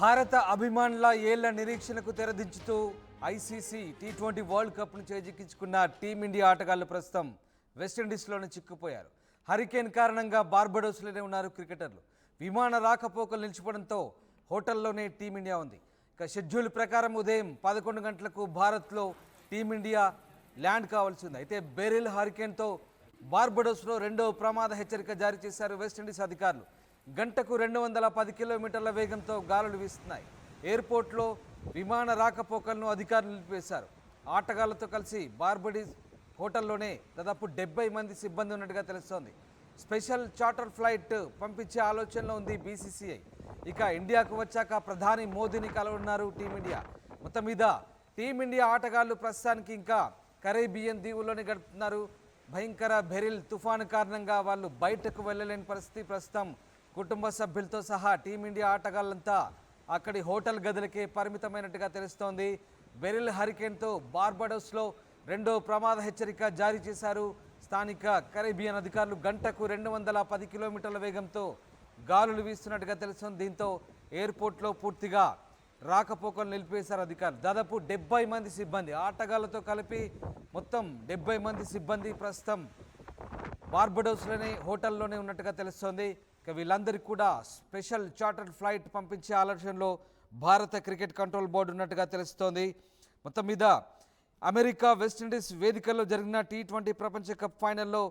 భారత అభిమానుల ఏళ్ల నిరీక్షణకు తెరదించుతూ ఐసీసీ టీ20 వరల్డ్ కప్ను చేజిక్కించుకున్న టీమిండియా ఆటగాళ్లు ప్రస్తుతం వెస్టిండీస్లోనే చిక్కుపోయారు. హరికేన్ కారణంగా బార్బడోస్లోనే ఉన్నారు క్రికెటర్లు. విమాన రాకపోకలు నిలిచిపోవడంతో హోటల్లోనే టీమిండియా ఉంది. ఇక షెడ్యూల్ ప్రకారం ఉదయం 11 గంటలకు భారత్లో టీమిండియా ల్యాండ్ కావాల్సి ఉంది. అయితే బెరిల్ హరికేన్తో బార్బడోస్లో రెండో ప్రమాద హెచ్చరిక జారీ చేశారు వెస్టిండీస్ అధికారులు. గంటకు 210 కిలోమీటర్ల వేగంతో గాలులు వీస్తున్నాయి. ఎయిర్పోర్ట్లో విమాన రాకపోకలను అధికారులు నిలిపివేశారు. ఆటగాళ్లతో కలిసి బార్బడీస్ హోటల్లోనే దాదాపు 70 మంది సిబ్బంది ఉన్నట్టుగా తెలుస్తోంది. స్పెషల్ చార్టర్ ఫ్లైట్ పంపించే ఆలోచనలో ఉంది బీసీసీఐ. ఇక ఇండియాకు వచ్చాక ప్రధాని మోదీని కలవనున్నారు టీమిండియా. మొత్తం మీద టీమిండియా ఆటగాళ్లు ప్రస్తుతానికి ఇంకా కరేబియన్ దీవుల్లోనే గడుపుతున్నారు. భయంకర బెరిల్ తుఫాను కారణంగా వాళ్ళు బయటకు వెళ్ళలేని పరిస్థితి. ప్రస్తుతం కుటుంబ సభ్యులతో సహా టీమిండియా ఆటగాళ్లంతా అక్కడి హోటల్ గదులకే పరిమితమైనట్టుగా తెలుస్తోంది. బెరిల్ హరికేన్తో బార్బడోస్లో రెండో ప్రమాద హెచ్చరిక జారీ చేశారు స్థానిక కరేబియన్ అధికారులు. గంటకు 210 కిలోమీటర్ల వేగంతో గాలులు వీస్తున్నట్టుగా తెలుస్తోంది. దీంతో ఎయిర్పోర్ట్లో పూర్తిగా రాకపోకలు నిలిపేశారు అధికారులు. దాదాపు 70 మంది సిబ్బంది ఆటగాళ్లతో కలిపి మొత్తం 70 మంది సిబ్బంది ప్రస్తుతం బార్బడోస్లోనే హోటల్లోనే ఉన్నట్టుగా తెలుస్తోంది. ఇక వీళ్ళందరికీ కూడా స్పెషల్ చార్టర్ ఫ్లైట్ పంపించే ఆలోచనలో భారత క్రికెట్ కంట్రోల్ బోర్డు ఉన్నట్టుగా తెలుస్తోంది. మొత్తం మీద అమెరికా వెస్టిండీస్ వేదికల్లో జరిగిన టీ20 ప్రపంచ కప్ ఫైనల్లో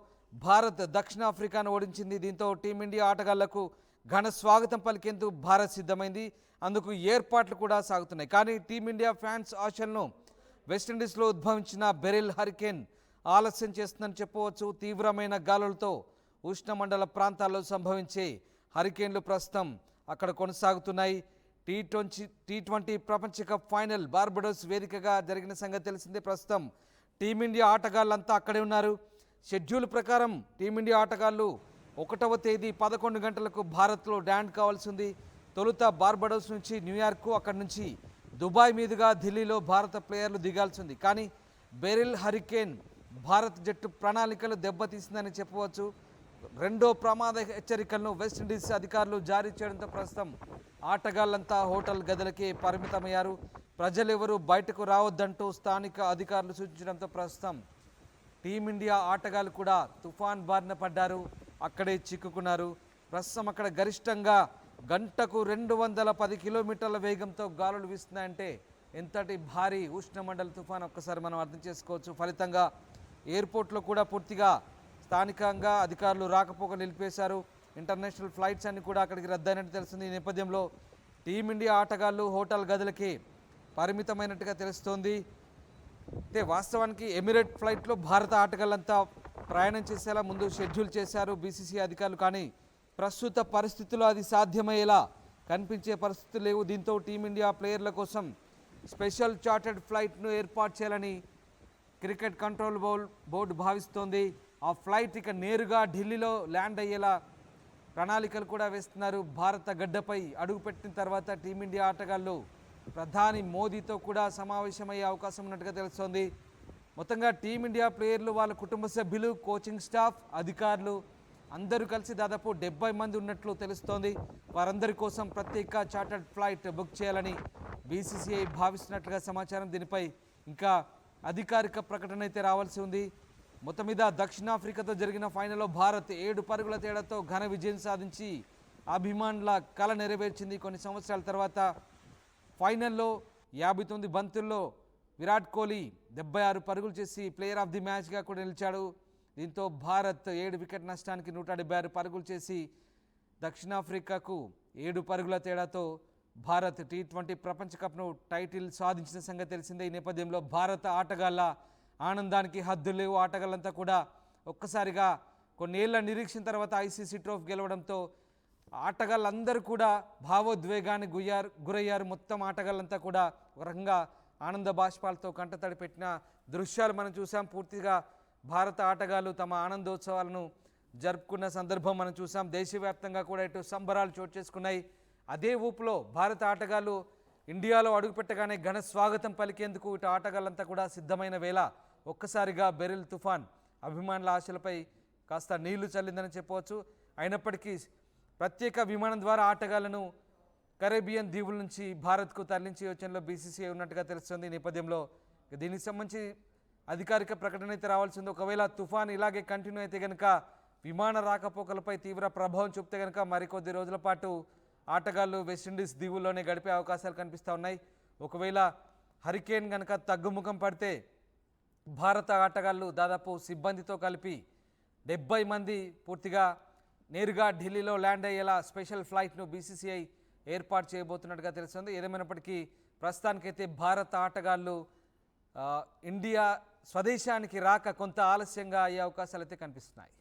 భారత్ దక్షిణాఫ్రికాను ఓడించింది. దీంతో టీమిండియా ఆటగాళ్లకు ఘన స్వాగతం పలికేందుకు భారత్ సిద్ధమైంది. అందుకు ఏర్పాట్లు కూడా సాగుతున్నాయి. కానీ టీమిండియా ఫ్యాన్స్ ఆశలను వెస్టిండీస్లో ఉద్భవించిన బెరిల్ హరికేన్ ఆలస్యం చేస్తుందని చెప్పవచ్చు. తీవ్రమైన గాలులతో ఉష్ణమండల ప్రాంతాల్లో సంభవించే హరికేన్లు ప్రస్తుతం అక్కడ కొనసాగుతున్నాయి. టీ20 ప్రపంచ కప్ ఫైనల్ బార్బడోస్ వేదికగా జరిగిన సంగతి తెలిసిందే. ప్రస్తుతం టీమిండియా ఆటగాళ్ళంతా అక్కడే ఉన్నారు. షెడ్యూల్ ప్రకారం టీమిండియా ఆటగాళ్ళు 1వ తేదీ 11 గంటలకు భారత్లో ల్యాండ్ కావాల్సి ఉంది. తొలుత బార్బడోస్ నుంచి న్యూయార్క్, అక్కడి నుంచి దుబాయ్ మీదుగా ఢిల్లీలో భారత ప్లేయర్లు దిగాల్సి ఉంది. కానీ బెరిల్ హరికేన్ భారత్ జట్టు ప్రణాళికలు దెబ్బతీసిందని చెప్పవచ్చు. రెండో ప్రమాద హెచ్చరికలను వెస్టిండీస్ అధికారులు జారీ చేయడంతో ప్రస్తుతం ఆటగాళ్లంతా హోటల్ గదులకే పరిమితమయ్యారు. ప్రజలెవరూ బయటకు రావద్దంటూ స్థానిక అధికారులు సూచించడంతో ప్రస్తుతం టీమిండియా ఆటగాళ్లు కూడా తుఫాన్ బారిన పడ్డారు, అక్కడే చిక్కుకున్నారు. ప్రస్తుతం అక్కడ గరిష్టంగా గంటకు 210 కిలోమీటర్ల వేగంతో గాలులు వీస్తున్నాయంటే ఎంతటి భారీ ఉష్ణమండల తుఫాన్ ఒక్కసారి మనం అర్థం చేసుకోవచ్చు. ఫలితంగా ఎయిర్పోర్ట్లో కూడా పూర్తిగా స్థానికంగా అధికారులు రాకపోకలు నిలిపేశారు. ఇంటర్నేషనల్ ఫ్లైట్స్ అన్ని కూడా అక్కడికి రద్దయినట్టు తెలుస్తుంది. ఈ నేపథ్యంలో టీమిండియా ఆటగాళ్లు హోటల్ గదులకి పరిమితమైనట్టుగా తెలుస్తోంది. అయితే వాస్తవానికి ఎమిరేట్ ఫ్లైట్లో భారత ఆటగాళ్లంతా ప్రయాణం చేసేలా ముందు షెడ్యూల్ చేశారు బీసీసీ అధికారులు. కానీ ప్రస్తుత పరిస్థితుల్లో అది సాధ్యమయ్యేలా కనిపించే పరిస్థితులు లేవు. దీంతో టీమిండియా ప్లేయర్ల కోసం స్పెషల్ చార్టర్డ్ ఫ్లైట్ను ఏర్పాటు చేయాలని క్రికెట్ కంట్రోల్ బోర్డు భావిస్తోంది. ఆ ఫ్లైట్ ఇక నేరుగా ఢిల్లీలో ల్యాండ్ అయ్యేలా ప్రణాళికలు కూడా వేస్తున్నారు. భారత గడ్డపై అడుగుపెట్టిన తర్వాత టీమిండియా ఆటగాళ్లు ప్రధాని మోదీతో కూడా సమావేశమయ్యే అవకాశం ఉన్నట్టుగా తెలుస్తోంది. మొత్తంగా టీమిండియా ప్లేయర్లు, వాళ్ళ కుటుంబ సభ్యులు, కోచింగ్ స్టాఫ్, అధికారులు అందరూ కలిసి దాదాపు 70 మంది ఉన్నట్లు తెలుస్తోంది. వారందరి కోసం ప్రత్యేక చార్టర్డ్ ఫ్లైట్ బుక్ చేయాలని బీసీసీఐ భావిస్తున్నట్లుగా సమాచారం. దీనిపై ఇంకా అధికారిక ప్రకటన అయితే రావాల్సి ఉంది. మొత్తం మీద దక్షిణాఫ్రికాతో జరిగిన ఫైనల్లో భారత్ 7 పరుగుల తేడాతో ఘన విజయం సాధించి అభిమానుల కల నెరవేర్చింది. కొన్ని సంవత్సరాల తర్వాత ఫైనల్లో 59 బంతుల్లో విరాట్ కోహ్లీ 76 పరుగులు చేసి ప్లేయర్ ఆఫ్ ది మ్యాచ్గా కూడా నిలిచాడు. దీంతో భారత్ 7 వికెట్ నష్టానికి 176 పరుగులు చేసి దక్షిణాఫ్రికాకు 7 పరుగుల తేడాతో భారత్ టీ20 ప్రపంచ కప్ను టైటిల్ సాధించిన సంగతి తెలిసిందే. ఈ నేపథ్యంలో భారత ఆటగాళ్ల ఆనందానికి హద్దులు లేవు. ఆటగాళ్ళంతా కూడా ఒక్కసారిగా కొన్నేళ్ల నిరీక్షణ తర్వాత ఐసీసీ ట్రోఫీ గెలవడంతో ఆటగాళ్ళందరూ కూడా భావోద్వేగానికి గురయ్యారు. మొత్తం ఆటగాళ్ళంతా కూడా ఒక రకంగా ఆనంద బాష్పాలతో కంటతడి పెట్టిన దృశ్యాలు మనం చూసాం. పూర్తిగా భారత ఆటగాళ్ళు తమ ఆనందోత్సవాలను జరుపుకున్న సందర్భం మనం చూసాం. దేశవ్యాప్తంగా కూడా ఇటు సంబరాలు చోటు చేసుకున్నాయి. అదే ఊపులో భారత ఆటగాళ్ళు ఇండియాలో అడుగుపెట్టగానే ఘన స్వాగతం పలికేందుకు ఇటు ఆటగాళ్ళంతా కూడా సిద్ధమైన వేళ ఒక్కసారిగా బెరిల్ తుఫాన్ అభిమానుల ఆశలపై కాస్త నీళ్లు చల్లిందని చెప్పవచ్చు. అయినప్పటికీ ప్రత్యేక విమానం ద్వారా ఆటగాళ్లను కరేబియన్ దీవుల నుంచి భారత్కు తరలించే యోచనలో బీసీసీఐ ఉన్నట్టుగా తెలుస్తుంది. ఈ నేపథ్యంలో దీనికి సంబంధించి అధికారిక ప్రకటన అయితే రావాల్సింది. ఒకవేళ తుఫాన్ ఇలాగే కంటిన్యూ అయితే కనుక విమాన రాకపోకలపై తీవ్ర ప్రభావం చూపితే కనుక మరికొద్ది రోజుల పాటు ఆటగాళ్లు వెస్టిండీస్ దీవుల్లోనే గడిపే అవకాశాలు కనిపిస్తూ ఉన్నాయి. ఒకవేళ హరికేన్ కనుక తగ్గుముఖం పడితే భారత ఆటగాళ్లు దాదాపు సిబ్బందితో కలిపి 70 మంది పూర్తిగా నేరుగా ఢిల్లీలో ల్యాండ్ అయ్యేలా స్పెషల్ ఫ్లైట్ను బీసీసీఐ ఏర్పాటు చేయబోతున్నట్టుగా తెలుస్తుంది. ఏదేమైనప్పటికీ ప్రస్తుతానికైతే భారత ఆటగాళ్లు ఇండియా స్వదేశానికి రాక కొంత ఆలస్యంగా అయ్యే అవకాశాలు అయితే కనిపిస్తున్నాయి.